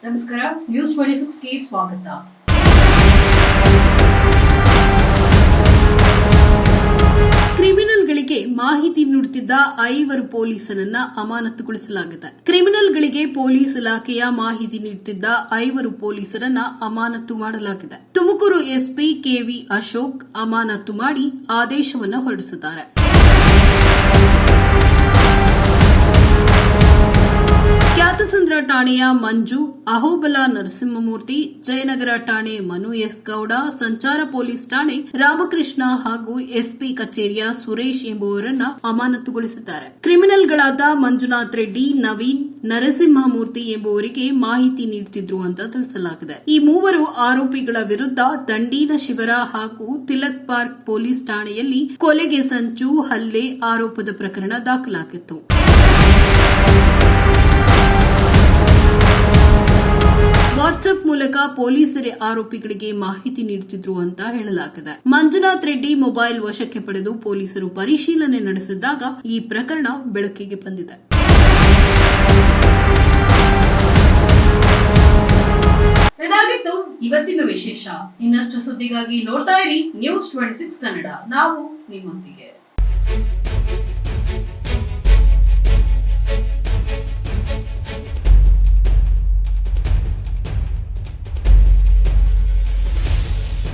ನಮಸ್ಕಾರ, ನ್ಯೂಸ್ 26ಗೆ ಸ್ವಾಗತ. ಕ್ರಿಮಿನಲ್ಗಳಿಗೆ ಮಾಹಿತಿ ನೀಡುತ್ತಿದ್ದ 5 ಪೊಲೀಸರನ್ನ ಅಮಾನತುಗೊಳಿಸಲಾಗಿದೆ. ಕ್ರಿಮಿನಲ್ಗಳಿಗೆ ಪೊಲೀಸ್ ಇಲಾಖೆಯ ಮಾಹಿತಿ ನೀಡುತ್ತಿದ್ದ 5 ಪೊಲೀಸರನ್ನ ಅಮಾನತು ಮಾಡಲಾಗಿದೆ. ತುಮಕೂರು ಎಸ್ಪಿ ಕೆವಿ ಅಶೋಕ್ ಅಮಾನತು ಮಾಡಿ ಆದೇಶವನ್ನು ಹೊರಡಿಸಿದ್ದಾರೆ. ಖ್ಯಾತಸಂದ್ರ ಠಾಣೆಯ ಮಂಜು, ಅಹೋಬಲ ನರಸಿಂಹಮೂರ್ತಿ, ಜಯನಗರ ಠಾಣೆ ಮನು ಎಸ್ ಗೌಡ, ಸಂಚಾರ ಪೊಲೀಸ್ ಠಾಣೆ ರಾಮಕೃಷ್ಣ ಹಾಗೂ ಎಸ್ಪಿ ಕಚೇರಿಯ ಸುರೇಶ್ ಎಂಬುವರನ್ನ ಅಮಾನತುಗೊಳಿಸಿದ್ದಾರೆ. ಕ್ರಿಮಿನಲ್ಗಳಾದ ಮಂಜುನಾಥ್ ರೆಡ್ಡಿ, ನವೀನ್, ನರಸಿಂಹಮೂರ್ತಿ ಎಂಬುವರಿಗೆ ಮಾಹಿತಿ ನೀಡುತ್ತಿದ್ರು ಅಂತ ತಿಳಿಸಲಾಗಿದೆ. ಈ 3 ಆರೋಪಿಗಳ ವಿರುದ್ಧ ದಂಡೀನ ಶಿಬಿರ ಹಾಗೂ ತಿಲಕ್ ಪಾರ್ಕ್ ಪೊಲೀಸ್ ಠಾಣೆಯಲ್ಲಿ ಕೊಲೆಗೆ ಸಂಚು, ಹಲ್ಲೆ ಆರೋಪದ ಪ್ರಕರಣ ದಾಖಲಾಗಿತ್ತು. ವಾಟ್ಸ್ಆಪ್ ಮೂಲಕ ಪೊಲೀಸರೇ ಆರೋಪಿಗಳಿಗೆ ಮಾಹಿತಿ ನೀಡುತ್ತಿದ್ರು ಅಂತ ಹೇಳಲಾಗಿದೆ. ಮಂಜುನಾಥ್ ರೆಡ್ಡಿ ಮೊಬೈಲ್ ವಶಕ್ಕೆ ಪಡೆದು ಪೊಲೀಸರು ಪರಿಶೀಲನೆ ನಡೆಸಿದಾಗ ಈ ಪ್ರಕರಣ ಬೆಳಕಿಗೆ ಬಂದಿದೆ. ಇದಾಗಿತ್ತು ಇವತ್ತಿನ ವಿಶೇಷ. ಇನ್ನಷ್ಟು ಸುದ್ದಿಗಾಗಿ ನೋಡ್ತಾ ಇರಿ ನ್ಯೂಸ್ 26 ಕನ್ನಡ. ನಾವು ನಿಮ್ಮೊಂದಿಗೆ.